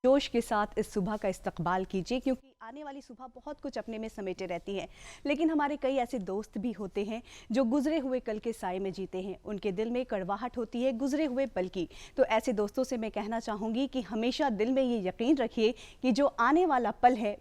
जोश के साथ इस सुबह का इस्तकबाल कीजिए, क्योंकि आने वाली सुबह बहुत कुछ अपने में समेटे रहती है। लेकिन हमारे कई ऐसे दोस्त भी होते हैं जो गुजरे हुए कल के साए में जीते हैं। उनके दिल में कड़वाहट होती है गुजरे हुए पल की। तो ऐसे दोस्तों से मैं कहना चाहूँगी कि हमेशा दिल में ये यकीन रखिए कि जो आने वाला पल है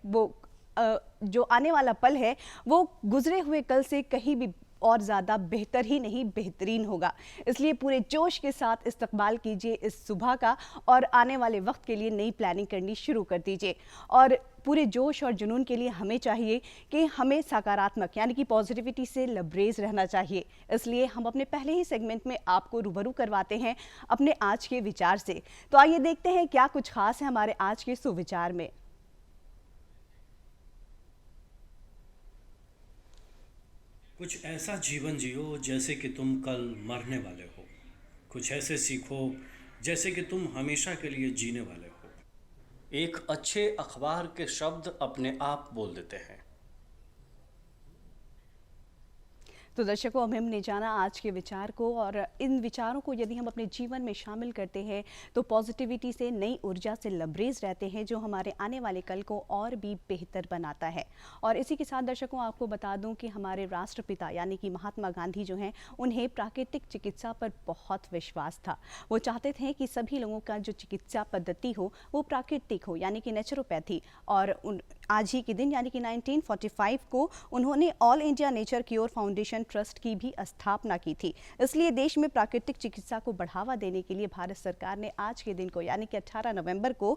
वो गुजरे हुए कल से कहीं भी और ज़्यादा बेहतर ही नहीं बेहतरीन होगा। इसलिए पूरे जोश के साथ इस्तकबाल कीजिए इस सुबह का और आने वाले वक्त के लिए नई प्लानिंग करनी शुरू कर दीजिए। और पूरे जोश और जुनून के लिए हमें चाहिए कि हमें सकारात्मक यानी कि पॉजिटिविटी से लबरेज रहना चाहिए। इसलिए हम अपने पहले ही सेगमेंट में आपको रूबरू करवाते हैं अपने आज के विचार से। तो आइए देखते हैं क्या कुछ खास है हमारे आज के सुविचार में। कुछ ऐसा जीवन जियो जैसे कि तुम कल मरने वाले हो। कुछ ऐसे सीखो जैसे कि तुम हमेशा के लिए जीने वाले हो। एक अच्छे अखबार के शब्द अपने आप बोल देते हैं। तो दर्शकों, अब हमने जाना आज के विचार को, और इन विचारों को यदि हम अपने जीवन में शामिल करते हैं तो पॉजिटिविटी से, नई ऊर्जा से लबरेज रहते हैं, जो हमारे आने वाले कल को और भी बेहतर बनाता है। और इसी के साथ दर्शकों, आपको बता दूं कि हमारे राष्ट्रपिता यानी कि महात्मा गांधी जो हैं, उन्हें प्राकृतिक चिकित्सा पर बहुत विश्वास था। वो चाहते थे कि सभी लोगों का जो चिकित्सा पद्धति हो वो प्राकृतिक हो, यानी कि नेचुरोपैथी। और आज ही के दिन यानी कि 1945 को उन्होंने all India nature cure foundation trust की भी स्थापना की थी। इसलिए देश में प्राकृतिक चिकित्सा को बढ़ावा देने के लिए भारत सरकार ने आज के दिन को यानी कि 18 नवंबर को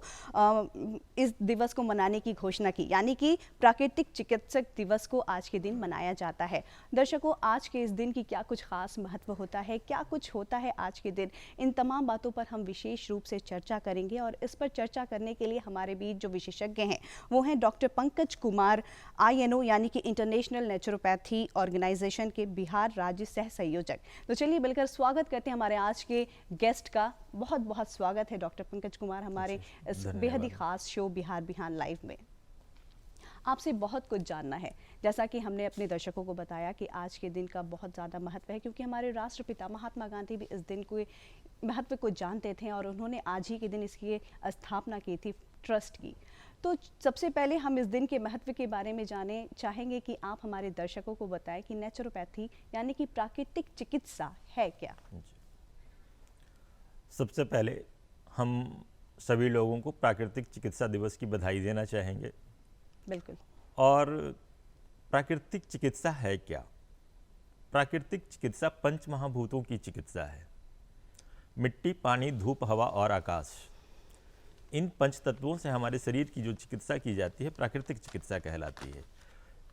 इस दिवस को मनाने की घोषणा की, यानी कि प्राकृतिक चिकित्सक दिवस को आज के दिन मनाया जाता है। दर्शकों, आज के इस दिन की क्या कुछ खास महत्व होता है, क्या कुछ होता है आज के दिन, इन तमाम बातों पर हम विशेष रूप से चर्चा करेंगे। और इस पर चर्चा करने के लिए हमारे बीच जो विशेषज्ञ हैं वो हैं डॉक्टर पंकज कुमार, INO यानी कि इंटरनेशनल नेचुरोपैथी ऑर्गेनाइजेशन के बिहार राज्य सह संयोजक। तो चलिए मिलकर स्वागत करते हैं हमारे आज के गेस्ट का। बहुत बहुत स्वागत है डॉक्टर पंकज कुमार हमारे इस बेहद ही खास शो बिहार बिहान लाइव में। आपसे बहुत कुछ जानना है। जैसा कि हमने अपने दर्शकों को बताया कि आज के दिन का बहुत ज़्यादा महत्व है, क्योंकि हमारे राष्ट्रपिता महात्मा गांधी भी इस दिन को महत्व को जानते थे और उन्होंने आज ही के दिन इसकी स्थापना की थी, ट्रस्ट की। तो सबसे पहले हम इस दिन के महत्व के बारे में जाने चाहेंगे कि आप हमारे दर्शकों को बताएं कि नेचुरोपैथी यानी कि प्राकृतिक चिकित्सा है क्या। सबसे पहले हम सभी लोगों को प्राकृतिक चिकित्सा दिवस की बधाई देना चाहेंगे। बिल्कुल। और प्राकृतिक चिकित्सा है क्या? प्राकृतिक चिकित्सा पंच महाभूतों की चिकित्सा है। मिट्टी, पानी, धूप, हवा और आकाश, इन पंच तत्वों से हमारे शरीर की जो चिकित्सा की जाती है प्राकृतिक चिकित्सा कहलाती है।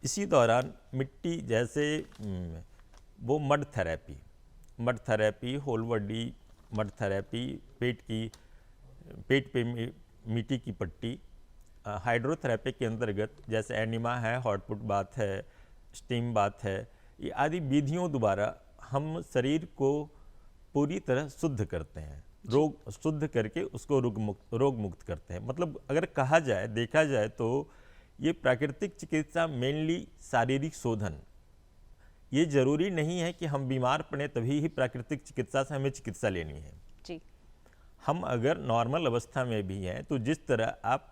इसी दौरान मिट्टी जैसे वो mud therapy, whole body mud therapy, पेट पे मिट्टी की पट्टी, हाइड्रोथेरेपी के अंतर्गत जैसे एनिमा है, हॉटपुट बाथ है, स्टीम बाथ है, ये आदि विधियों द्वारा हम शरीर को पूरी तरह शुद्ध करते हैं, रोग शुद्ध करके उसको रोग मुक्त करते हैं। मतलब अगर कहा जाए, देखा जाए तो ये प्राकृतिक चिकित्सा मेनली शारीरिक शोधन। ये जरूरी नहीं है कि हम बीमार पड़े तभी ही प्राकृतिक चिकित्सा से हमें चिकित्सा लेनी है जी। हम अगर नॉर्मल अवस्था में भी हैं तो जिस तरह आप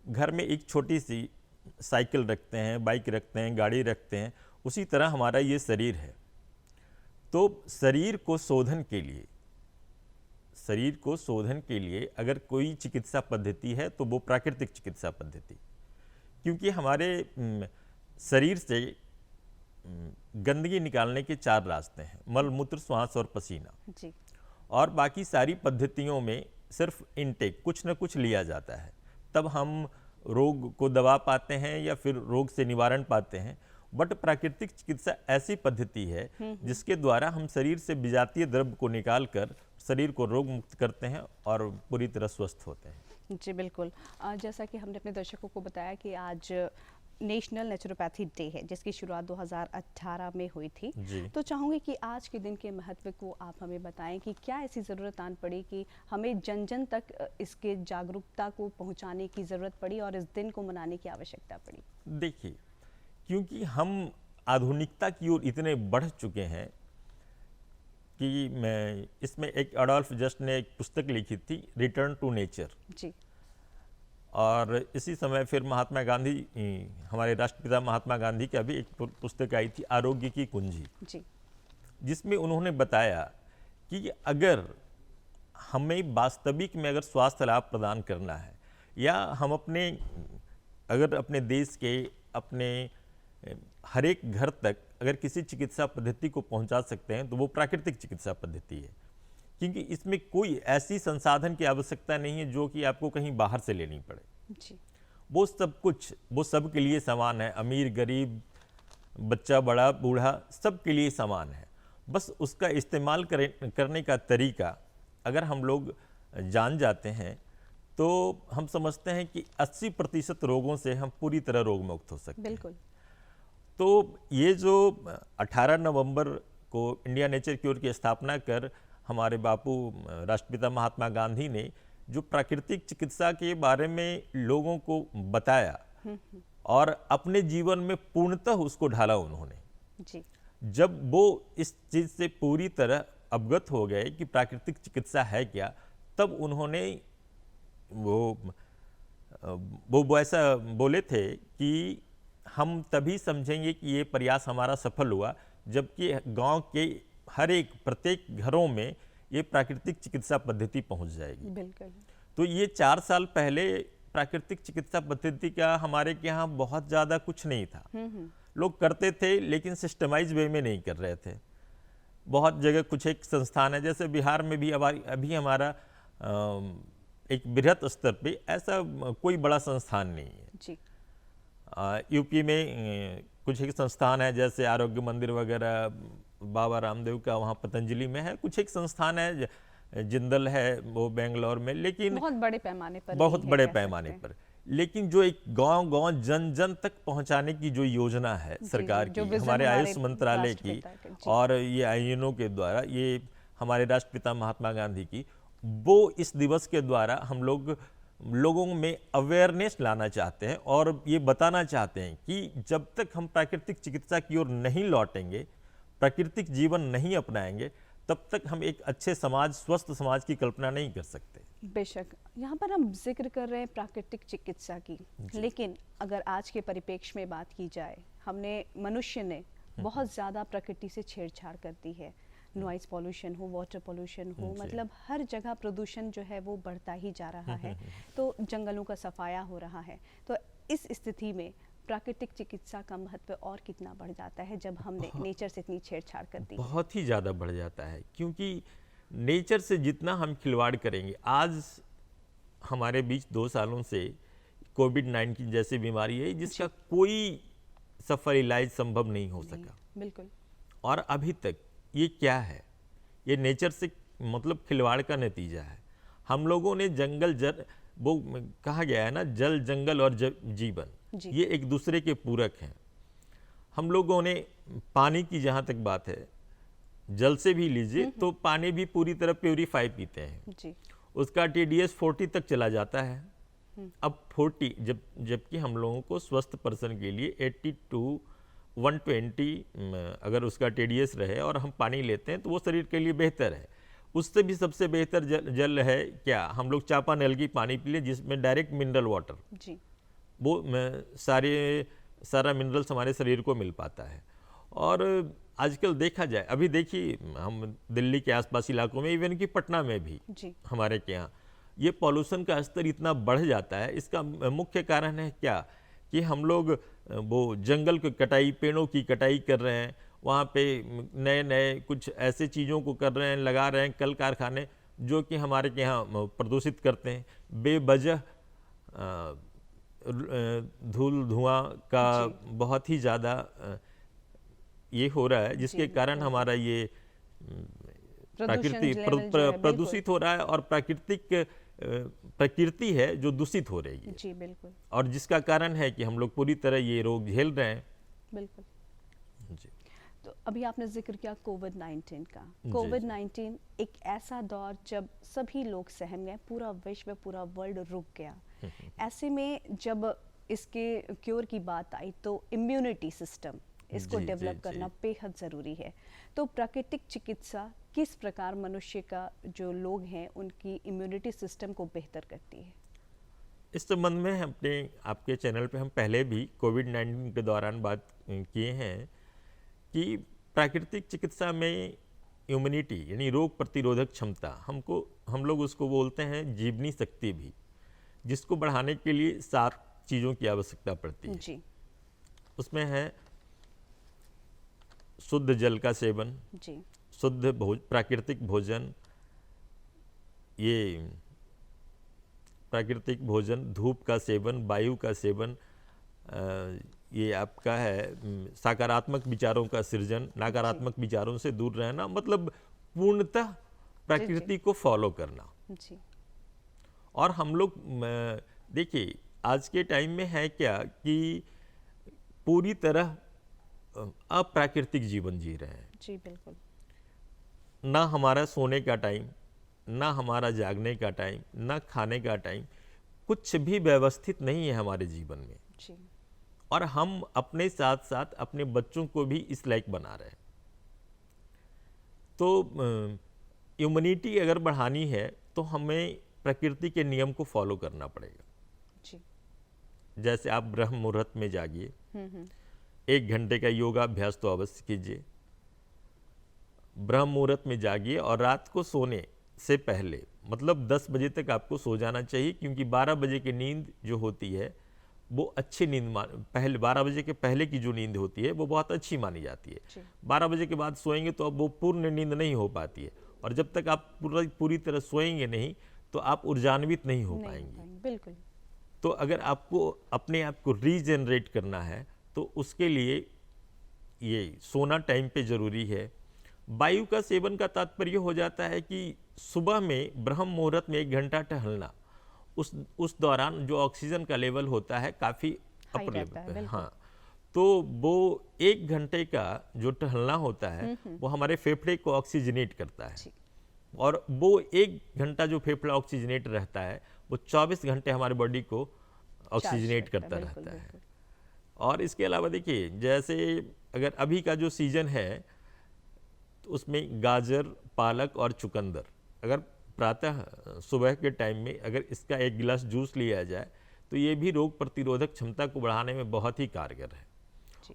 घर में एक छोटी सी साइकिल रखते हैं, बाइक रखते हैं, गाड़ी रखते हैं, उसी तरह हमारा ये शरीर है। तो शरीर को शोधन के लिए अगर कोई चिकित्सा पद्धति है तो वो प्राकृतिक चिकित्सा पद्धति, क्योंकि हमारे शरीर से गंदगी निकालने के 4 रास्ते हैं, मल, मूत्र, श्वास और पसीना जी। और बाकी सारी पद्धतियों में सिर्फ इनटेक कुछ न कुछ लिया जाता है, तब हम रोग को दबा पाते हैं या फिर रोग से निवारण पाते हैं। बट प्राकृतिक चिकित्सा ऐसी पद्धति है जिसके द्वारा हम शरीर से विजातीय द्रव्य को निकालकर शरीर को रोग मुक्त करते हैं और पूरी तरह स्वस्थ होते हैं। जी बिल्कुल। जैसा कि हमने अपने दर्शकों को बताया कि आज नेशनल नेचुरोपैथी डे है, जिसकी शुरुआत 2018 में हुई थी। तो चाहूँगी कि आज के दिन के महत्व को आप हमें बताएं कि क्या ऐसी ज़रूरत आन पड़ी कि हमें जन जन तक इसके जागरूकता को पहुंचाने की ज़रूरत पड़ी और इस दिन को मनाने की आवश्यकता पड़ी। देखिए, क्योंकि हम आधुनिकता की ओर इतने बढ़ चुके हैं कि मैं इसमें एक एडोल्फ जस्ट ने एक पुस्तक लिखी थी, रिटर्न टू नेचर। जी। और इसी समय फिर महात्मा गांधी, हमारे राष्ट्रपिता महात्मा गांधी की अभी एक पुस्तक आई थी, आरोग्य की कुंजी, जी। जिसमें उन्होंने बताया कि अगर हमें वास्तविक में अगर स्वास्थ्य लाभ प्रदान करना है, या हम अगर अपने देश के अपने हर एक घर तक अगर किसी चिकित्सा पद्धति को पहुंचा सकते हैं, तो वो प्राकृतिक चिकित्सा पद्धति है। क्योंकि इसमें कोई ऐसी संसाधन की आवश्यकता नहीं है जो कि आपको कहीं बाहर से लेनी पड़े। जी। वो सब कुछ वो सब के लिए समान है, अमीर गरीब, बच्चा बड़ा बूढ़ा, सब के लिए समान है। बस उसका इस्तेमाल करने का तरीका अगर हम लोग जान जाते हैं, तो हम समझते हैं कि 80% रोगों से हम पूरी तरह रोग मुक्त हो सकते हैं। बिल्कुल। तो ये जो 18 नवंबर को इंडिया नेचर क्योर की स्थापना कर हमारे बापू राष्ट्रपिता महात्मा गांधी ने जो प्राकृतिक चिकित्सा के बारे में लोगों को बताया और अपने जीवन में पूर्णतः उसको ढाला उन्होंने, जी। जब वो इस चीज़ से पूरी तरह अवगत हो गए कि प्राकृतिक चिकित्सा है क्या, तब उन्होंने वो ऐसा बोले थे कि हम तभी समझेंगे कि ये प्रयास हमारा सफल हुआ जबकि गांव के हर एक प्रत्येक घरों में ये प्राकृतिक चिकित्सा पद्धति पहुंच जाएगी। बिल्कुल। तो ये 4 साल पहले प्राकृतिक चिकित्सा पद्धति का हमारे के यहाँ बहुत ज़्यादा कुछ नहीं था। लोग करते थे लेकिन सिस्टमाइज वे में नहीं कर रहे थे। बहुत जगह कुछ एक संस्थान है, जैसे बिहार में भी अभी हमारा एक बृहत स्तर पे ऐसा कोई बड़ा संस्थान नहीं है। जी। यूपी में कुछ एक संस्थान है, जैसे आरोग्य मंदिर वगैरह बाबा रामदेव का वहाँ पतंजलि में है, कुछ एक संस्थान है, जिंदल है वो बेंगलोर में, लेकिन बहुत बड़े पैमाने पर बहुत नहीं है, बड़े कह पैमाने सकते हैं। पर। लेकिन जो एक गांव-गांव जन-जन तक पहुंचाने की जो योजना है सरकार जो की, विजन हमारे हमारे आयुष मंत्रालय की राष्ट्रपिता के, जी। और ये आईएनओ के द्वारा, ये हमारे राष्ट्रपिता महात्मा गांधी की, वो इस दिवस के द्वारा हम लोगों में अवेयरनेस लाना चाहते हैं और ये बताना चाहते हैं कि जब तक हम प्राकृतिक चिकित्सा की ओर नहीं लौटेंगे, प्राकृतिक जीवन नहीं अपनाएंगे, तब तक हम एक अच्छे समाज, स्वस्थ समाज की कल्पना नहीं कर सकते। बेशक यहाँ पर हम जिक्र कर रहे हैं प्राकृतिक चिकित्सा की, लेकिन अगर आज के परिप्रेक्ष्य में बात की जाए, मनुष्य ने बहुत ज़्यादा प्रकृति से छेड़छाड़ कर दी है। नॉइज पॉल्यूशन हो, वाटर पॉल्यूशन हो, मतलब हर जगह प्रदूषण जो है वो बढ़ता ही जा रहा है। तो जंगलों का सफाया हो रहा है। तो इस स्थिति में प्राकृतिक चिकित्सा का महत्व और कितना बढ़ जाता है जब हमने नेचर से इतनी छेड़छाड़ कर दी? बहुत ही ज़्यादा बढ़ जाता है, क्योंकि नेचर से जितना हम खिलवाड़ करेंगे, आज हमारे बीच 2 सालों से कोविड-19 जैसी बीमारी है जिसका कोई सफल इलाज संभव नहीं हो सका। बिल्कुल। और अभी तक ये क्या है? ये नेचर से मतलब खिलवाड़ का नतीजा है। हम लोगों ने वो कहा गया है ना, जल, जंगल और जीवन, ये एक दूसरे के पूरक हैं। हम लोगों ने पानी की जहाँ तक बात है, जल से भी लीजिए तो पानी भी पूरी तरह प्योरीफाई पीते हैं जी। उसका TDS 40 तक चला जाता है। अब 40 जबकि हम लोगों को स्वस्थ पर्सन के लिए 80 to 120 अगर उसका TDS रहे और हम पानी लेते हैं तो वो शरीर के लिए बेहतर है। उससे भी सबसे बेहतर जल है क्या, हम लोग चापानल की पानी पी लें जिसमें डायरेक्ट मिनरल वाटर, जी। वो सारा मिनरल्स हमारे शरीर को मिल पाता है। और आजकल देखा जाए, अभी देखिए हम दिल्ली के आसपास इलाकों में, इवन कि पटना में भी जी। हमारे के यहाँ ये पॉल्यूशन का स्तर इतना बढ़ जाता है। इसका मुख्य कारण है क्या कि हम लोग वो जंगल की कटाई, पेड़ों की कटाई कर रहे हैं, वहाँ पे नए कुछ ऐसे चीज़ों को कर रहे हैं, लगा रहे हैं, कल कारखाने जो कि हमारे के यहाँ प्रदूषित करते हैं। बेवजह धूल धुआं का बहुत ही ज़्यादा ये हो रहा है, जिसके कारण हमारा ये प्रदूषित हो रहा है और प्रकृति है जो दूषित हो रही है। जी बिल्कुल। और जिसका कारण है कि हम लोग पूरी तरह ये रोग झेल रहे हैं। बिल्कुल जी। तो अभी आपने जिक्र किया कोविड-19 का। कोविड-19 एक ऐसा दौर जब सभी लोग सहम गए, पूरा विश्व, पूरा वर्ल्ड रुक गया। ऐसे में जब इसके क्योर की बात आई तो इम्यूनिटी सिस्टम, इसको डेवलप करना बेहद ज़रूरी है। तो प्राकृतिक चिकित्सा किस प्रकार मनुष्य का, जो लोग हैं उनकी इम्यूनिटी सिस्टम को बेहतर करती है? इस संबंध में अपने आपके चैनल पे हम पहले भी कोविड-19 के दौरान बात किए हैं कि प्राकृतिक चिकित्सा में इम्यूनिटी यानी रोग प्रतिरोधक क्षमता हम लोग उसको बोलते हैं जीवनी शक्ति भी, जिसको बढ़ाने के लिए 7 चीज़ों की आवश्यकता पड़ती है। जी उसमें है शुद्ध जल का सेवन, जी शुद्ध प्राकृतिक भोजन, ये प्राकृतिक भोजन, धूप का सेवन, वायु का सेवन, ये आपका है सकारात्मक विचारों का सृजन, नकारात्मक विचारों से दूर रहना, मतलब पूर्णतः प्रकृति को फॉलो करना। जी और हम लोग देखिए आज के टाइम में है क्या कि पूरी तरह अप्राकृतिक जीवन जी रहे हैं। जी बिल्कुल। ना हमारा सोने का टाइम, ना हमारा जागने का टाइम, ना खाने का टाइम, कुछ भी व्यवस्थित नहीं है हमारे जीवन में। जी और हम अपने साथ साथ अपने बच्चों को भी इस लायक बना रहे हैं। तो इम्यूनिटी अगर बढ़ानी है तो हमें प्रकृति के नियम को फॉलो करना पड़ेगा। जी जैसे आप ब्रह्म मुहूर्त में जागिए, 1 घंटे का योगाभ्यास तो अवश्य कीजिए, ब्रह्म मुहूर्त में जागिए और रात को सोने से पहले मतलब 10 बजे तक आपको सो जाना चाहिए, क्योंकि 12 बजे की नींद जो होती है वो अच्छी नींद पहले 12 बजे के पहले की जो नींद होती है वो बहुत अच्छी मानी जाती है। 12 बजे के बाद सोएंगे तो अब वो पूर्ण नींद नहीं हो पाती है, और जब तक आप पूरी तरह सोएंगे नहीं तो आप ऊर्जान्वित नहीं हो पाएंगे। बिल्कुल। तो अगर आपको अपने आप को रीजनरेट करना है तो उसके लिए ये सोना टाइम पे ज़रूरी है। वायु का सेवन का तात्पर्य हो जाता है कि सुबह में ब्रह्म मुहूर्त में 1 घंटा टहलना, उस दौरान जो ऑक्सीजन का लेवल होता है काफ़ी अपर लेवल पे, हाँ, तो वो 1 घंटे का जो टहलना होता है वो हमारे फेफड़े को ऑक्सीजनेट करता है, और वो 1 घंटा जो फेफड़ा ऑक्सीजनेट रहता है वो 24 घंटे हमारे बॉडी को ऑक्सीजनेट करता रहता है। और इसके अलावा देखिए जैसे अगर अभी का जो सीजन है तो उसमें गाजर, पालक और चुकंदर, अगर प्रातः सुबह के टाइम में अगर इसका 1 गिलास जूस लिया जाए तो ये भी रोग प्रतिरोधक क्षमता को बढ़ाने में बहुत ही कारगर है।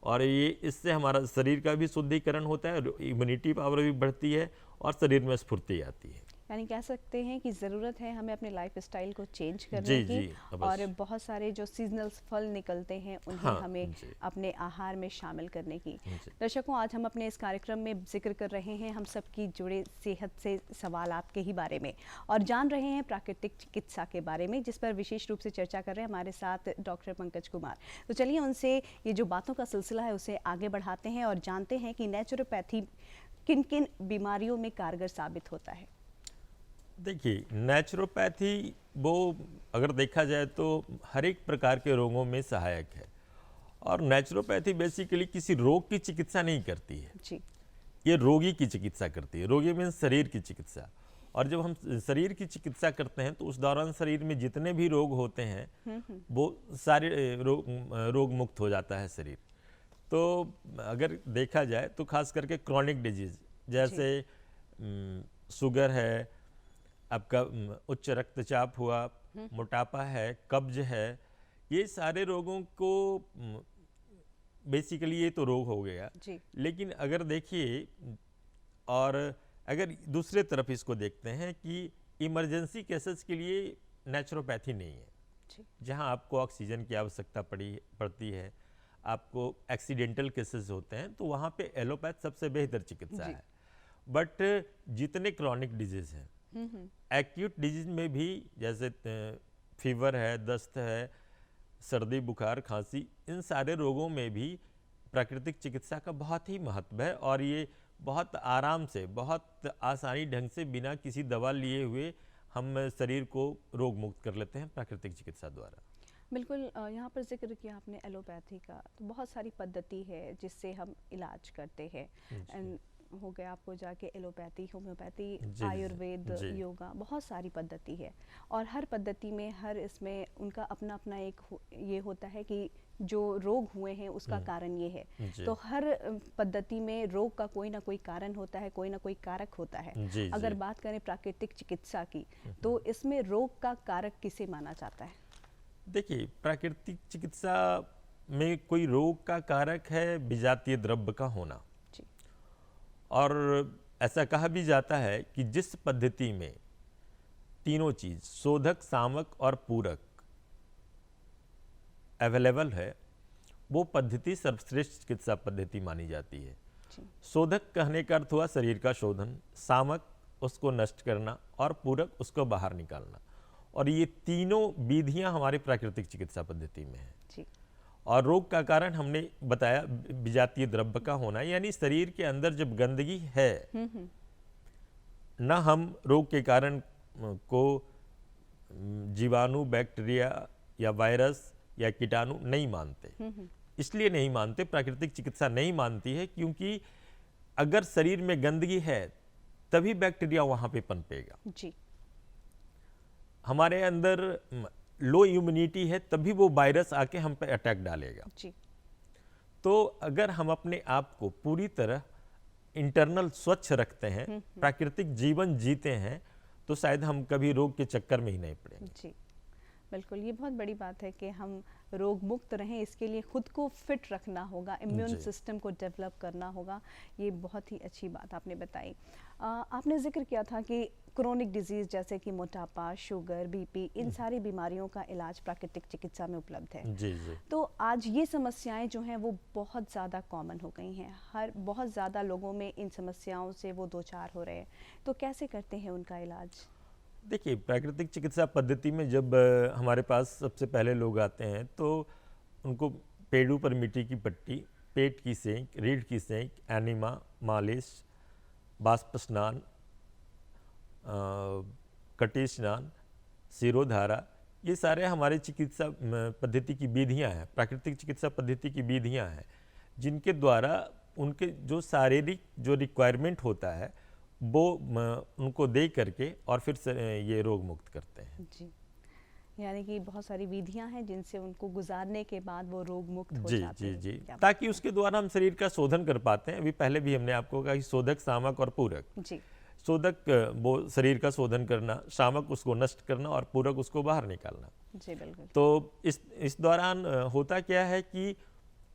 और ये इससे हमारा शरीर का भी शुद्धिकरण होता है, इम्यूनिटी पावर भी बढ़ती है और शरीर में स्फूर्ति आती है। यानी कह सकते हैं कि ज़रूरत है हमें अपने लाइफ स्टाइल को चेंज करने की, और बहुत सारे जो सीजनल फल निकलते हैं उन्हें हमें अपने आहार में शामिल करने की। दर्शकों, आज हम अपने इस कार्यक्रम में जिक्र कर रहे हैं हम सबकी जुड़े सेहत से सवालात के ही बारे में, और जान रहे हैं प्राकृतिक चिकित्सा के बारे में, जिस पर विशेष रूप से चर्चा कर रहे हैं हमारे साथ डॉक्टर पंकज कुमार। तो चलिए उनसे ये जो बातों का सिलसिला है उसे आगे बढ़ाते हैं और जानते हैं कि नेचुरोपैथी किन किन बीमारियों में कारगर साबित होता है। देखिए नेचुरोपैथी वो अगर देखा जाए तो हर एक प्रकार के रोगों में सहायक है, और नेचुरोपैथी बेसिकली किसी रोग की चिकित्सा नहीं करती है जी। ये रोगी की चिकित्सा करती है। रोगी मीन्स शरीर की चिकित्सा। और जब हम शरीर की चिकित्सा करते हैं तो उस दौरान शरीर में जितने भी रोग होते हैं वो सारे रोग मुक्त हो जाता है शरीर। तो अगर देखा जाए तो खास करके क्रॉनिक डिजीज जैसे शुगर है, आपका उच्च रक्तचाप हुआ, मोटापा है, कब्ज है, ये सारे रोगों को बेसिकली ये तो रोग हो गया जी। लेकिन अगर देखिए और अगर दूसरे तरफ इसको देखते हैं कि इमरजेंसी केसेस के लिए नेचुरोपैथी नहीं है जी। जहां आपको ऑक्सीजन की आवश्यकता पड़ती है, आपको एक्सीडेंटल केसेस होते हैं तो वहाँ पे एलोपैथ सबसे बेहतर चिकित्सा है। बट जितने क्रॉनिक डिजीज हैं, एक्यूट डिजीज में भी जैसे फीवर है, दस्त है, सर्दी, बुखार, खांसी, इन सारे रोगों में भी प्राकृतिक चिकित्सा का बहुत ही महत्व है, और ये बहुत आराम से, बहुत आसानी ढंग से बिना किसी दवा लिए हुए हम शरीर को रोग मुक्त कर लेते हैं प्राकृतिक चिकित्सा द्वारा। बिल्कुल। यहाँ पर जिक्र किया आपने एलोपैथी का, तो बहुत सारी पद्धति है जिससे हम इलाज करते हैं। हो गया आपको जाके एलोपैथी, होम्योपैथी, आयुर्वेद, योगा, बहुत सारी पद्धति है, और हर पद्धति में हर इसमें उनका अपना अपना एक ये होता है कि जो रोग हुए हैं उसका कारण ये है। तो हर पद्धति में रोग का कोई ना कोई कारण होता है, कोई ना कोई कारक होता है। अगर बात करें प्राकृतिक चिकित्सा की तो इसमें रोग का कारक किसे माना जाता है? देखिए, प्राकृतिक चिकित्सा में कोई रोग का कारक है विजातीय द्रव्य का होना। जी। और ऐसा कहा भी जाता है कि जिस पद्धति में तीनों चीज शोधक, सामक और पूरक अवेलेबल है, वो पद्धति सर्वश्रेष्ठ चिकित्सा पद्धति मानी जाती है। जी। शोधक कहने का अर्थ हुआ शरीर का शोधन, सामक उसको नष्ट करना और पूरक उसको बाहर निकालना। और ये तीनों विधियां हमारे प्राकृतिक चिकित्सा पद्धति में है। जी। और रोग का कारण हमने बताया विजातीय द्रव्य का होना, यानी शरीर के अंदर जब गंदगी है, न हम रोग के कारण को जीवाणु, बैक्टीरिया या वायरस या कीटाणु नहीं मानते। इसलिए नहीं मानते, प्राकृतिक चिकित्सा नहीं मानती है, क्योंकि अगर शरीर में गंदगी है तभी बैक्टीरिया वहां पे पनपेगा। जी। हमारे अंदर लो इम्यूनिटी है तभी वो वायरस आके हम पे अटैक डालेगा। जी। तो अगर हम अपने आप को पूरी तरह इंटरनल स्वच्छ रखते हैं, प्राकृतिक जीवन जीते हैं, तो शायद हम कभी रोग के चक्कर में ही नहीं पड़ेंगे। जी, बिल्कुल, ये बहुत बड़ी बात है कि हम रोग मुक्त रहें। इसके लिए खुद को फिट रखना होगा, इम्यून सिस्टम को डेवलप करना होगा। ये बहुत ही अच्छी बात आपने बताई। आपने जिक्र किया था कि क्रोनिक डिजीज़ जैसे कि मोटापा, शुगर, बीपी, इन सारी बीमारियों का इलाज प्राकृतिक चिकित्सा में उपलब्ध है। जी जी। तो आज ये समस्याएं जो हैं वो बहुत ज़्यादा कॉमन हो गई हैं। बहुत ज़्यादा लोगों में इन समस्याओं से वो दो चार हो रहे हैं। तो कैसे करते हैं उनका इलाज? देखिए, प्राकृतिक चिकित्सा पद्धति में जब हमारे पास सबसे पहले लोग आते हैं तो उनको पेड़ों पर मिट्टी की पट्टी, पेट की सेंक, रीढ़ की सेंक, एनिमा, मालिश, बाष्प स्नान, कटी स्नान, सिरोधारा, ये सारे हमारे चिकित्सा पद्धति की विधियां हैं, प्राकृतिक चिकित्सा पद्धति की विधियां हैं, जिनके द्वारा उनके जो शारीरिक जो रिक्वायरमेंट होता है वो उनको दे करके और फिर से ये रोग मुक्त करते हैं। जी, यानी कि बहुत सारी विधियां हैं जिनसे उनको गुजारने के बाद वो रोग मुक्त हो जी जाते जी हैं। जी, क्या ताकि उसके द्वारा हम शरीर का शोधन कर पाते हैं। अभी पहले भी हमने आपको कहा कि शोधक, सामक और पूरक। जी। शोधक वो शरीर का शोधन करना, सामक उसको नष्ट करना और पूरक उसको बाहर निकालना। जी बिल्कुल। तो इस दौरान होता क्या है कि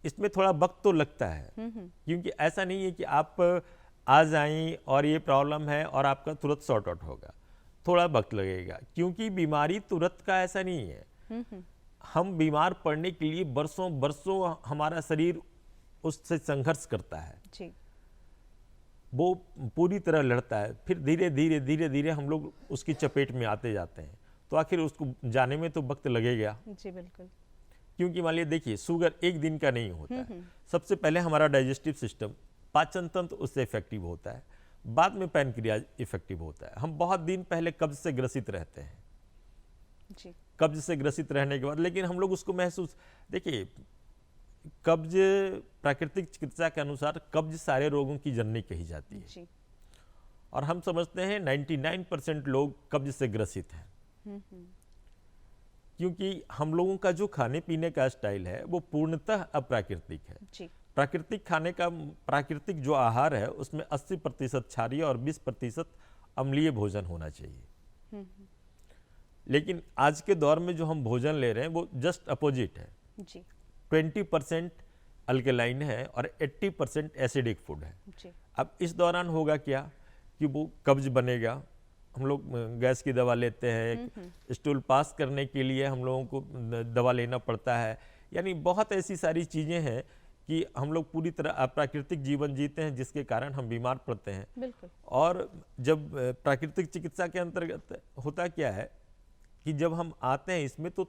इसमें थोड़ा वक्त तो लगता है, क्योंकि ऐसा नहीं है कि आप आ जाएं और ये प्रॉब्लम है और आपका तुरंत सॉर्ट आउट होगा। थोड़ा वक्त लगेगा, क्योंकि बीमारी तुरंत का ऐसा नहीं है। हम बीमार पड़ने के लिए बरसों बरसों हमारा शरीर उससे संघर्ष करता है। जी। वो पूरी तरह लड़ता है, फिर धीरे धीरे धीरे धीरे हम लोग उसकी चपेट में आते जाते हैं। तो आखिर उसको जाने में तो वक्त लगेगा। जी बिल्कुल। क्योंकि मान लिया, देखिए, शुगर एक दिन का नहीं होता है। सबसे पहले हमारा डाइजेस्टिव सिस्टम, पाचन तंत्र उससे इफेक्टिव होता है, बाद में पैनक्रियाज इफेक्टिव होता है। हम बहुत दिन पहले कब्ज से ग्रसित रहते हैं। जी। कब्ज से ग्रसित रहने के बाद लेकिन हम लोग उसको महसूस, देखिए, कब्ज प्राकृतिक चिकित्सा के अनुसार कब्ज सारे रोगों की जननी कही जाती है। जी। और हम समझते हैं 99% लोग कब्ज से ग्रसित हैं, क्योंकि हम लोगों का जो खाने पीने का स्टाइल है वो पूर्णतः अप्राकृतिक है। जी। प्राकृतिक खाने का, प्राकृतिक जो आहार है उसमें 80% क्षारीय और 20% अम्लीय भोजन होना चाहिए। लेकिन आज के दौर में जो हम भोजन ले रहे हैं वो जस्ट अपोजिट है। जी। 20% अल्कलाइन है और 80% एसिडिक फूड है। जी। अब इस दौरान होगा क्या कि वो कब्ज बनेगा। हम लोग गैस की दवा लेते हैं, स्टूल पास करने के लिए हम लोगों को दवा लेना पड़ता है। यानी बहुत ऐसी सारी चीज़ें हैं कि हम लोग पूरी तरह अप्राकृतिक जीवन जीते हैं, जिसके कारण हम बीमार पड़ते हैं। बिल्कुल। और जब प्राकृतिक चिकित्सा के अंतर्गत होता क्या है कि जब हम आते हैं इसमें तो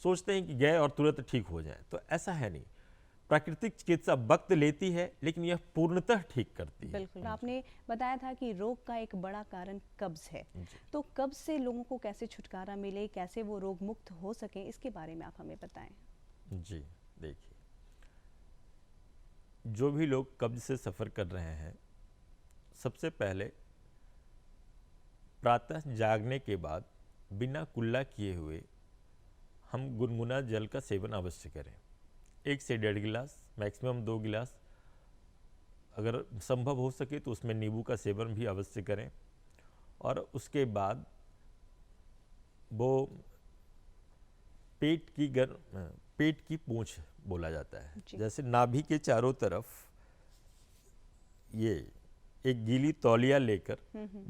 सोचते हैं कि गए और तुरंत ठीक हो जाए, तो ऐसा है नहीं। प्राकृतिक चिकित्सा वक्त लेती है लेकिन यह पूर्णतः ठीक करती है। बिल्कुल। आपने बताया था कि रोग का एक बड़ा कारण कब्ज है, तो कब्ज से लोगों को कैसे छुटकारा मिले, कैसे वो रोग मुक्त हो सके, इसके बारे में आप हमें बताएं। जी, देखिए, जो भी लोग कब्ज से सफ़र कर रहे हैं, सबसे पहले प्रातः जागने के बाद बिना कुल्ला किए हुए हम गुनगुना जल का सेवन अवश्य करें। 1 से 1.5 गिलास, मैक्सिमम 2 गिलास, अगर संभव हो सके तो उसमें नींबू का सेवन भी अवश्य करें। और उसके बाद वो पेट की पूंछ बोला जाता है। जी। जैसे नाभि के चारों तरफ ये एक गीली तौलिया लेकर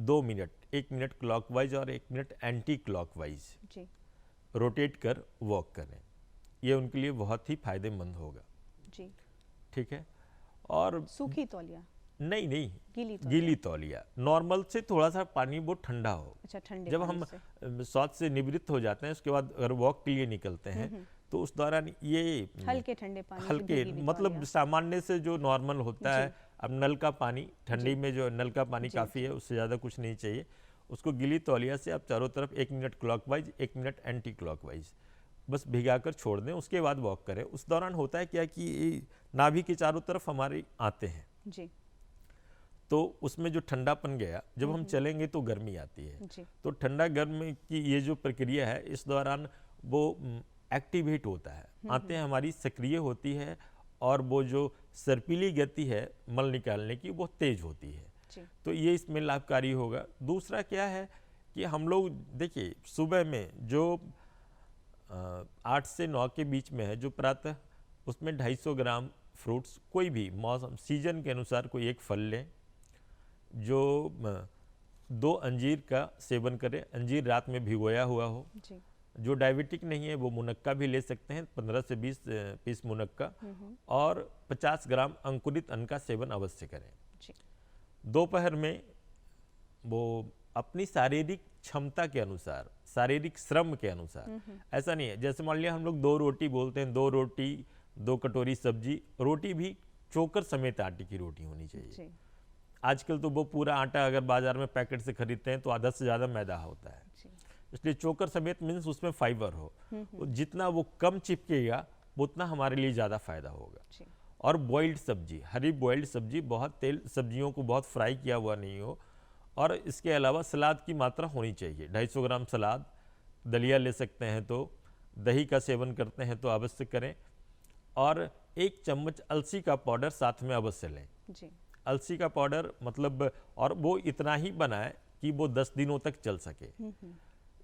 2 मिनट, 1 मिनट क्लॉकवाइज और 1 मिनट एंटी क्लॉकवाइज जी। रोटेट कर वॉक करें। ये उनके लिए बहुत ही फायदेमंद होगा। जी। ठीक है। और सूखी तौलिया, नहीं नहीं, गीली तौलिया। गीली तौलिया, नॉर्मल से थोड़ा सा पानी वो ठंडा हो। अच्छा, ठंडे जब पानी हम से। शौच से निवृत्त हो जाते हैं, उसके बाद अगर वॉक के लिए निकलते हैं तो उस दौरान ये हल्के ठंडे पानी से हल्के भीगी हुई मतलब तौलिया। सामान्य से जो नॉर्मल होता जी। है, अब नल का पानी ठंडी में जो नल का पानी जी, काफ़ी है, उससे ज़्यादा कुछ नहीं चाहिए। उसको गीली तौलिया से आप चारों तरफ 1 minute clockwise, 1 minute anti clockwise बस भिगाकर छोड़ दें। उसके बाद वॉक करें। उस दौरान होता है क्या कि ये नाभि के चारों तरफ हमारे आते हैं, जी। तो उसमें जो ठंडापन गया, जब हम चलेंगे तो गर्मी आती है। जी। तो ठंडा गर्म की ये जो प्रक्रिया है, इस दौरान वो एक्टिवेट होता है, आते हैं हमारी सक्रिय होती है, और वो जो सर्पीली गति है मल निकालने की, वो तेज होती है। जी। तो ये इसमें लाभकारी होगा। दूसरा क्या है कि हम लोग देखिए सुबह में जो 8 से 9 के बीच में है, जो प्रातः, उसमें 250 ग्राम फ्रूट्स, कोई भी मौसम सीजन के अनुसार कोई एक फल लें। जो 2 अंजीर का सेवन करें, अंजीर रात में भिगोया हुआ हो। जी। जो डायबिटिक नहीं है वो मुनक्का भी ले सकते हैं, 15 से 20 पीस मुनक्का, और 50 ग्राम अंकुरित अन्न का सेवन अवश्य करें। जी। दोपहर में वो अपनी शारीरिक क्षमता के अनुसार, शारीरिक श्रम के अनुसार, ऐसा नहीं है जैसे मान लिया हम लोग 2 रोटी बोलते हैं, 2 रोटी 2 कटोरी सब्जी, रोटी भी चोकर समेत आटे की रोटी होनी चाहिए। जी। आजकल तो वो पूरा आटा अगर बाजार में पैकेट से खरीदते हैं तो आधा से ज़्यादा मैदा होता है, जी। इसलिए चोकर समेत मीन्स उसमें फाइबर हो। जितना वो कम चिपकेगा उतना हमारे लिए ज़्यादा फायदा होगा। जी। और बॉइल्ड सब्जी, हरी बॉइल्ड सब्जी, बहुत तेल सब्जियों को बहुत फ्राई किया हुआ नहीं हो। और इसके अलावा सलाद की मात्रा होनी चाहिए, 250 ग्राम सलाद, दलिया ले सकते हैं तो, दही का सेवन करते हैं तो अवश्य करें। और 1 चम्मच अलसी का पाउडर साथ में अवश्य लें। जी। अलसी का पाउडर मतलब, और वो इतना ही बनाए कि वो 10 दिनों तक चल सके।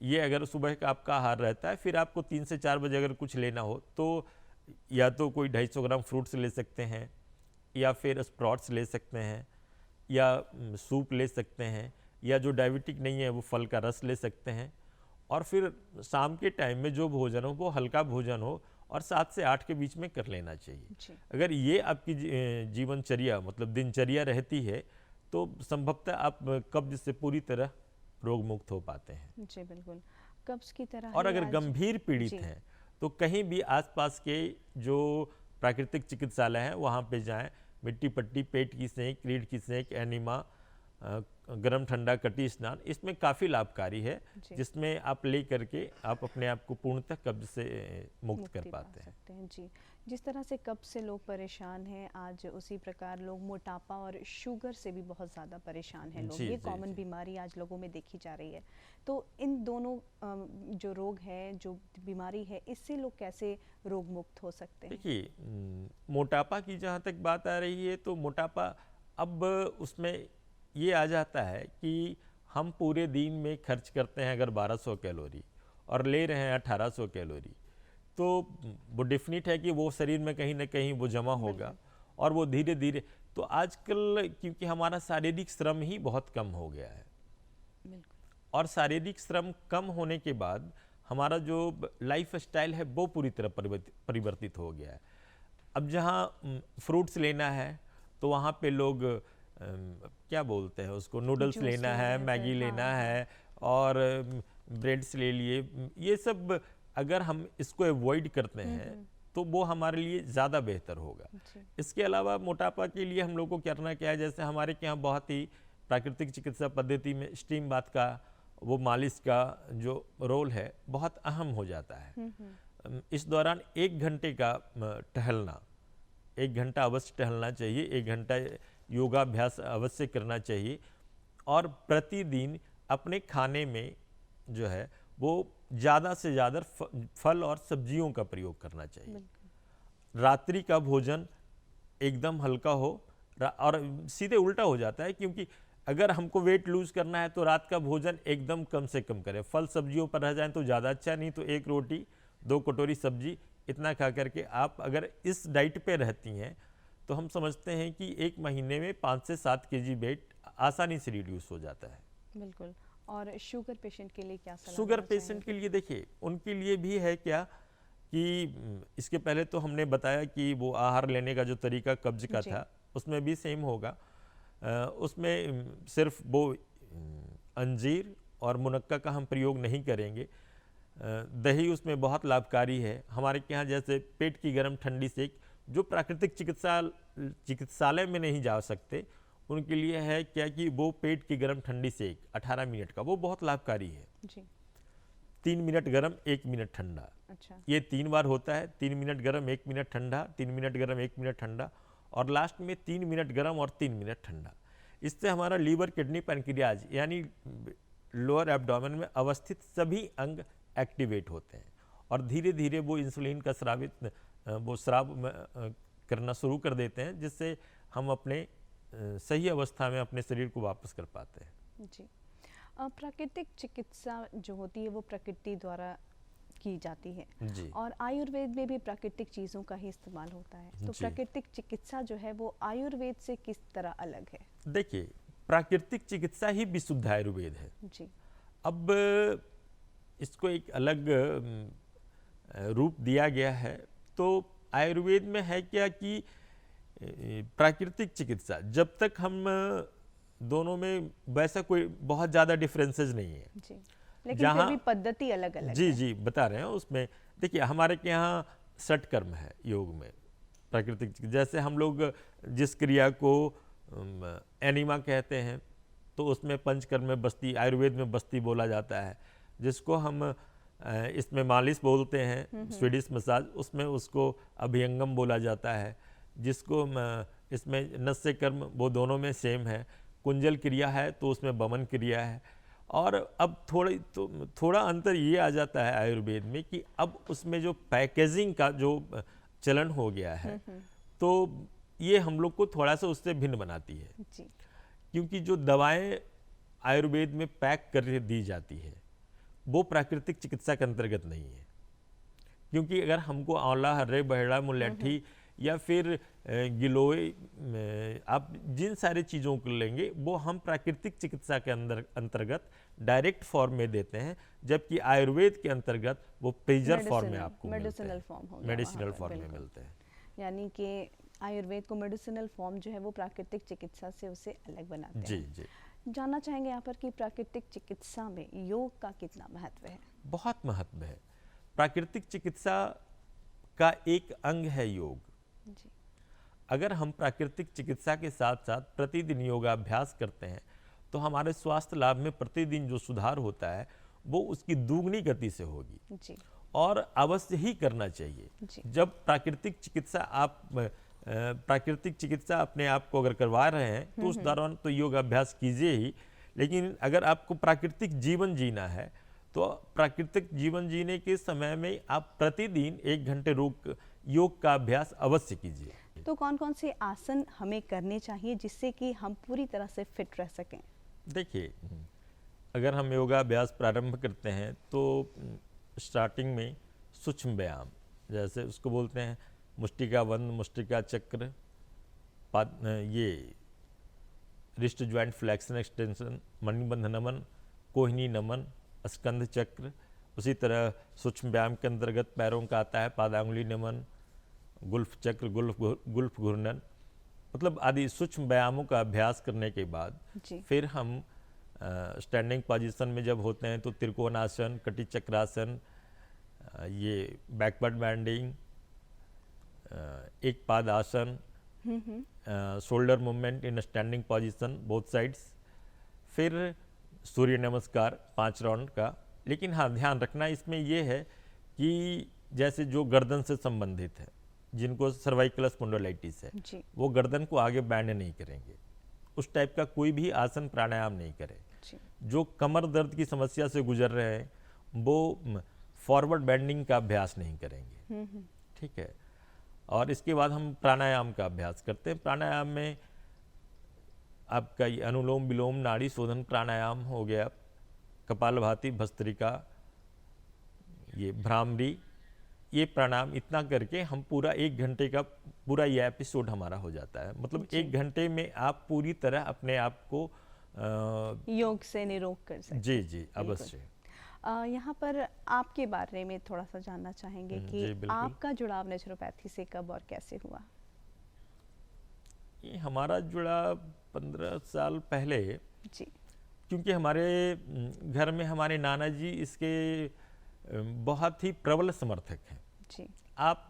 ये अगर सुबह का आपका आहार रहता है, फिर आपको 3 से 4 बजे अगर कुछ लेना हो तो या तो कोई 250 ग्राम फ्रूट्स ले सकते हैं, या फिर स्प्राउट्स ले सकते हैं, या सूप ले सकते हैं, या जो डायबिटिक नहीं है वो फल का रस ले सकते हैं। और फिर शाम के टाइम में जो भोजन हो वो हल्का भोजन हो, और 7 से 8 के बीच में कर लेना चाहिए। जी। अगर ये आपकी जीवनचर्या मतलब दिनचर्या रहती है तो संभवतः आप कब्ज से पूरी तरह रोग मुक्त हो पाते हैं। जी बिल्कुल। कब्ज की तरह और ही अगर आज- गंभीर पीड़ित जी। हैं तो कहीं भी आसपास के जो प्राकृतिक चिकित्सालय हैं वहाँ पे जाएं। मिट्टी पट्टी, पेट की सेंक, रीढ़ की सेंक, एनिमा, गर्म ठंडा कटी स्नान, इसमें काफ़ी लाभकारी है, जी। जिसमें आप ले करके आप अपने आप को पूर्णतः कब्ज से मुक्त कर मुक्ति पा पाते हैं। सकते हैं। जी। जिस तरह से कब्ज से लोग परेशान हैं, आज उसी प्रकार लोग मोटापा और शुगर से भी बहुत ज़्यादा परेशान हैं लोग। जी, ये जी, कॉमन जी। बीमारी आज लोगों में देखी जा रही है। तो इन दोनों जो रोग है, जो बीमारी है, इससे लोग कैसे रोग मुक्त हो सकते हैं? देखिए, मोटापा की जहाँ तक बात आ रही है तो मोटापा अब उसमें ये आ जाता है कि हम पूरे दिन में खर्च करते हैं अगर 1200 कैलोरी और ले रहे हैं 1800 कैलोरी, तो वो डेफिनेट है कि वो शरीर में कहीं ना कहीं वो जमा होगा, और वो धीरे धीरे, तो आजकल क्योंकि हमारा शारीरिक श्रम ही बहुत कम हो गया है, बिल्कुल। और शारीरिक श्रम कम होने के बाद हमारा जो लाइफ स्टाइल है वो पूरी तरह परिवर्तित हो गया है। अब जहाँ फ्रूट्स लेना है तो वहाँ पे लोग क्या बोलते हैं उसको, नूडल्स जूस लेना ले है, रहे मैगी थे, लेना हाँ, है, और ब्रेड्स ले लिए। ये सब अगर हम इसको अवॉइड करते हैं तो वो हमारे लिए ज़्यादा बेहतर होगा। जी। इसके अलावा मोटापा के लिए हम लोग को करना क्या है, जैसे हमारे के यहाँ बहुत ही प्राकृतिक चिकित्सा पद्धति में स्टीम बाथ का, वो मालिश का जो रोल है बहुत अहम हो जाता है। इस दौरान 1 घंटे का टहलना, 1 घंटा अवश्य टहलना चाहिए, 1 घंटा योगाभ्यास अवश्य करना चाहिए, और प्रतिदिन अपने खाने में जो है वो ज़्यादा से ज़्यादा फल और सब्जियों का प्रयोग करना चाहिए। बिल्कुल। रात्रि का भोजन एकदम हल्का हो, और सीधे उल्टा हो जाता है, क्योंकि अगर हमको वेट लूज करना है तो रात का भोजन एकदम कम से कम करें। फल सब्जियों पर रह जाएं तो ज़्यादा अच्छा, नहीं तो 1 रोटी 2 कटोरी सब्जी, इतना खा करके आप अगर इस डाइट पे रहती हैं तो हम समझते हैं कि 1 महीने में 5 से 7 केजी वेट आसानी से रिड्यूस हो जाता है। बिल्कुल। और शुगर पेशेंट के लिए क्या सलाह शुगर देना पेशेंट के चाहेंगे? लिए देखिए, उनके लिए भी है क्या कि इसके पहले तो हमने बताया कि वो आहार लेने का जो तरीका कब्ज का जी। था, उसमें भी सेम होगा। उसमें सिर्फ वो अंजीर और मुनक्का का हम प्रयोग नहीं करेंगे। दही उसमें बहुत लाभकारी है। हमारे के यहाँ जैसे पेट की गर्म ठंडी सेक, जो प्राकृतिक चिकित्सालय में नहीं जा सकते, उनके लिए है क्या कि वो पेट की गर्म ठंडी सेक 18 मिनट का, वो बहुत लाभकारी है। जी। 3 मिनट गर्म 1 मिनट ठंडा, अच्छा। ये 3 बार होता है। 3 मिनट गर्म 1 मिनट ठंडा, 3 मिनट गर्म 1 मिनट ठंडा, और लास्ट में 3 मिनट गर्म और 3 मिनट ठंडा। इससे हमारा लीवर, किडनी, पैनक्रियाज यानी लोअर एब्डोमेन में अवस्थित सभी अंग एक्टिवेट होते हैं और धीरे धीरे वो इंसुलिन का स्राव करना शुरू कर देते हैं, जिससे हम अपने सही अवस्था में अपने शरीर को वापस कर पाते हैं। जी। प्राकृतिक चिकित्सा जो होती है वो प्रकृति द्वारा की जाती है, जी और आयुर्वेद में भी प्राकृतिक चीज़ों का ही इस्तेमाल होता है। तो जी। प्राकृतिक चिकित्सा जो है वो आयुर्वेद से किस तरह अलग है? देखिए, प्राकृतिक चिकित्सा ही विशुद्ध आयुर्वेद है। जी। अब इसको एक अलग रूप दिया गया है। तो आयुर्वेद में है क्या कि प्राकृतिक चिकित्सा, जब तक हम दोनों में वैसा कोई बहुत ज़्यादा डिफरेंसेस नहीं है। जी। लेकिन फिर जहाँ भी पद्धति अलग अलग जी है। जी बता रहे हैं। उसमें देखिए, हमारे के यहाँ षटकर्म है योग में, प्राकृतिक जैसे हम लोग जिस क्रिया को एनिमा कहते हैं, तो उसमें पंचकर्म में बस्ती, आयुर्वेद में बस्ती बोला जाता है। जिसको हम इसमें मालिश बोलते हैं, स्वीडिश मसाज, उसमें उसको अभ्यंगम बोला जाता है। जिसको इसमें नस्य कर्म, वो दोनों में सेम है। कुंजल क्रिया है तो उसमें बमन क्रिया है। और अब थोड़ा अंतर ये आ जाता है आयुर्वेद में कि अब उसमें जो पैकेजिंग का जो चलन हो गया है, तो ये हम लोग को थोड़ा सा उससे भिन्न बनाती है। जी। क्योंकि जो दवाएं आयुर्वेद में पैक कर दी जाती है, वो प्राकृतिक चिकित्सा के अंतर्गत नहीं है। क्योंकि अगर हमको आंवला, हर्रे, बहेड़ा, मुलैठी या फिर गिलोय, आप जिन सारे चीज़ों को लेंगे वो हम प्राकृतिक चिकित्सा के अंतर्गत डायरेक्ट फॉर्म में देते हैं, जबकि आयुर्वेद के अंतर्गत वो प्रिजर्व फॉर्म में आपको मेडिसिनल फॉर्म हो गया मेडिसिनल वहाँ पे, फॉर्म में बिल्कुल। मिलते हैं। यानी कि आयुर्वेद को मेडिसिनल फॉर्म जो है वो प्राकृतिक चिकित्सा से उसे अलग बनाते जी हैं। जी, जानना चाहेंगे यहाँ पर कि प्राकृतिक चिकित्सा में योग का कितना महत्व है? बहुत महत्व है। प्राकृतिक चिकित्सा का एक अंग है योग। जी। अगर हम प्राकृतिक चिकित्सा के साथ साथ प्रतिदिन योगाभ्यास करते हैं तो हमारे स्वास्थ्य लाभ में प्रतिदिन जो सुधार होता है वो उसकी दुगनी गति से होगी, जी। और अवश्य ही करना चाहिए। जी। जब प्राकृतिक चिकित्सा अपने आप को अगर करवा रहे हैं तो उस दौरान तो योगाभ्यास कीजिए ही, लेकिन अगर आपको प्राकृतिक जीवन जीना है तो प्राकृतिक जीवन जीने के समय में आप प्रतिदिन 1 घंटे योग का अभ्यास अवश्य कीजिए। तो कौन कौन से आसन हमें करने चाहिए जिससे कि हम पूरी तरह से फिट रह सकें? देखिए, अगर हम योगाभ्यास प्रारंभ करते हैं तो स्टार्टिंग में सूक्ष्म व्यायाम, जैसे उसको बोलते हैं मुष्टिका बंध, मुष्टिका चक्र, ये रिस्ट ज्वाइंट फ्लेक्शन एक्सटेंशन, मणिबंध नमन, कोहिनी नमन, स्कंध चक्र। उसी तरह सूक्ष्म व्यायाम के अंतर्गत पैरों का आता है पादांगुली नमन, गुल्फ चक्र, गुल्फ घूर्णन, मतलब आदि सूक्ष्म व्यायामों का अभ्यास करने के बाद जी। फिर हम स्टैंडिंग पोजीशन में जब होते हैं तो त्रिकोणासन, कटी चक्रासन, ये बैकवर्ड बैंडिंग, एक पाद आसन, shoulder movement in standing position both sides, फिर सूर्य नमस्कार 5 राउंड का। लेकिन हाँ, ध्यान रखना इसमें यह है कि जैसे जो गर्दन से संबंधित है, जिनको सर्वाइकल स्पॉन्डिलाइटिस है, जी। वो गर्दन को आगे बैंड नहीं करेंगे, उस टाइप का कोई भी आसन प्राणायाम नहीं करें। जी। जो कमर दर्द की समस्या से गुजर रहे हैं वो फॉरवर्ड बेंडिंग का अभ्यास नहीं करेंगे। ठीक है। और इसके बाद हम प्राणायाम का अभ्यास करते हैं। प्राणायाम में आपका ये अनुलोम विलोम, नाड़ी शोधन प्राणायाम हो गया, कपालभाति, भस्त्रिका, ये भ्रामरी, ये प्राणायाम इतना करके हम पूरा 1 घंटे का पूरा ये एपिसोड हमारा हो जाता है। मतलब 1 घंटे में आप पूरी तरह अपने आप को योग से निरोग कर सकते हैं। जी जी अवश्य। यहाँ पर आपके बारे में थोड़ा सा जानना चाहेंगे जी, कि बिल्कुल। आपका जुड़ाव नेचुरोपैथी से कब और कैसे हुआ? ये हमारा जुड़ा 15 साल पहले, जी क्योंकि हमारे घर में हमारे नाना जी इसके बहुत ही प्रबल समर्थक हैं। जी आप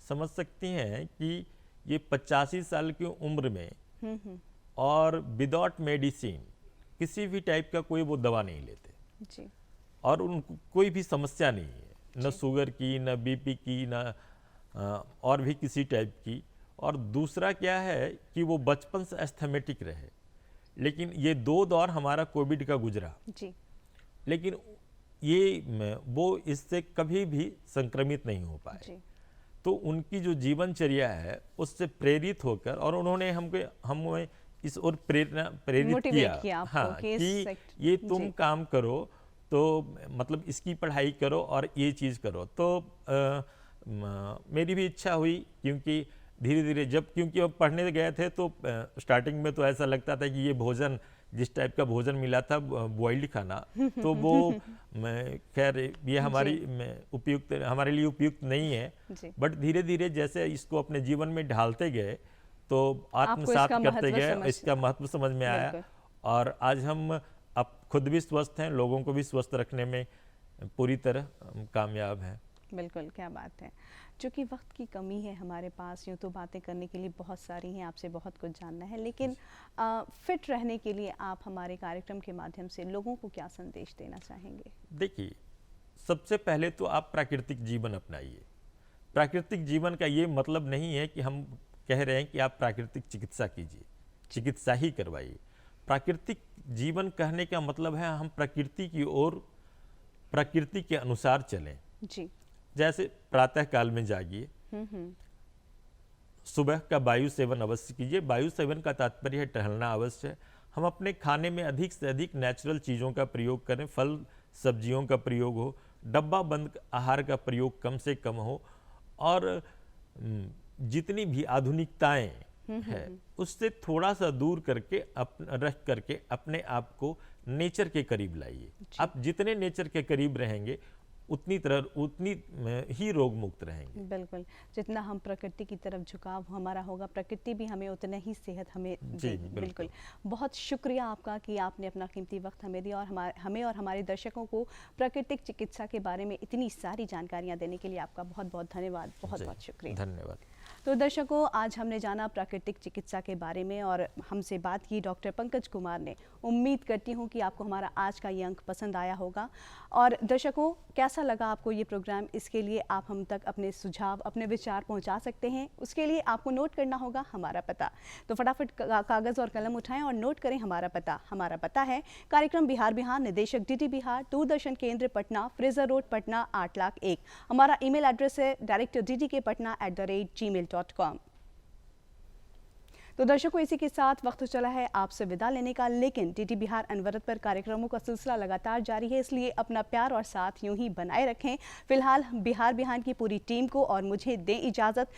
समझ सकती हैं कि ये 85 साल की उम्र में और विदाउट मेडिसिन किसी भी टाइप का कोई वो दवा नहीं लेते, जी और उनको कोई भी समस्या नहीं है, न जी। शुगर की, न बीपी की, न और भी किसी टाइप की। और दूसरा क्या है कि वो बचपन से एस्थमेटिक रहे, लेकिन ये 2 दौर हमारा कोविड का गुजरा, जी लेकिन वो इससे कभी भी संक्रमित नहीं हो पाए। जी तो उनकी जो जीवनचर्या है उससे प्रेरित होकर, और उन्होंने हमें इस ओर प्रेरित Motivate किया आपको हाँ, कि इस कि सेक्ट- ये तुम जी। काम करो, तो मतलब इसकी पढ़ाई करो और ये चीज़ करो। तो मेरी भी इच्छा हुई, क्योंकि धीरे धीरे क्योंकि अब पढ़ने गए थे तो स्टार्टिंग में तो ऐसा लगता था कि ये भोजन, जिस टाइप का भोजन मिला था बॉइल्ड खाना, तो वो खैर ये हमारे लिए उपयुक्त नहीं है। जी। बट धीरे धीरे जैसे इसको अपने जीवन में ढालते गए तो आत्मसात इसका करते महत्व गए, समझ- इसका महत्व समझ में आया। बिल्कुल। और आज हम अब खुद भी स्वस्थ हैं, लोगों को भी स्वस्थ रखने में पूरी तरह कामयाब हैं। बिल्कुल, क्या बात है। चूँकि वक्त की कमी है हमारे पास, यूँ तो बातें करने के लिए बहुत सारी हैं, आपसे बहुत कुछ जानना है, लेकिन फिट रहने के लिए आप हमारे कार्यक्रम के माध्यम से लोगों को क्या संदेश देना चाहेंगे? देखिए, सबसे पहले तो आप प्राकृतिक जीवन अपनाइए। प्राकृतिक जीवन का ये मतलब नहीं है कि हम कह रहे हैं कि आप प्राकृतिक चिकित्सा कीजिए, चिकित्सा ही करवाइए। प्राकृतिक जीवन कहने का मतलब है हम प्रकृति की ओर, प्रकृति के अनुसार चलें। जी जैसे प्रातः काल में जागिए, सुबह का वायु सेवन अवश्य कीजिए। वायु सेवन का तात्पर्य है टहलना अवश्य है। हम अपने खाने में अधिक से अधिक नेचुरल चीज़ों का प्रयोग करें, फल सब्जियों का प्रयोग हो, डब्बा बंद आहार का प्रयोग कम से कम हो, और जितनी भी आधुनिकताएं है उससे थोड़ा सा दूर करके रख करके अपने आप को नेचर के करीब लाइए। आप जितने नेचर के करीब रहेंगे उतनी ही रोग मुक्त रहेंगे। बिल्कुल, जितना हम प्रकृति की तरफ झुकाव हमारा होगा, प्रकृति भी हमें उतना ही सेहत हमें जी, देगी। बिल्कुल। बिल्कुल, बहुत शुक्रिया आपका कि आपने अपना कीमती वक्त हमें दिया और हमें और हमारे दर्शकों को प्राकृतिक चिकित्सा के बारे में इतनी सारी जानकारियाँ देने के लिए आपका बहुत बहुत धन्यवाद। बहुत बहुत शुक्रिया। धन्यवाद। तो दर्शकों, आज हमने जाना प्राकृतिक चिकित्सा के बारे में और हमसे बात की डॉक्टर पंकज कुमार ने। उम्मीद करती हूँ कि आपको हमारा आज का ये अंक पसंद आया होगा। और दर्शकों, कैसा लगा आपको ये प्रोग्राम, इसके लिए आप हम तक अपने सुझाव, अपने विचार पहुँचा सकते हैं। उसके लिए आपको नोट करना होगा हमारा पता। तो फटाफट कागज़ और कलम उठाएं और नोट करें हमारा पता। हमारा पता है कार्यक्रम बिहार बिहार, निदेशक DD बिहार, दूरदर्शन केंद्र पटना, फ्रेजर रोड पटना 8,01,000। हमारा ईमेल एड्रेस है directordkpatna@gmail.com। तो दर्शकों, इसी के साथ वक्त चला है आपसे विदा लेने का, लेकिन DD बिहार अनवरत पर कार्यक्रमों का सिलसिला लगातार जारी है, इसलिए अपना प्यार और साथ यूं ही बनाए रखें। फिलहाल बिहार बिहार की पूरी टीम को और मुझे दें इजाज़त।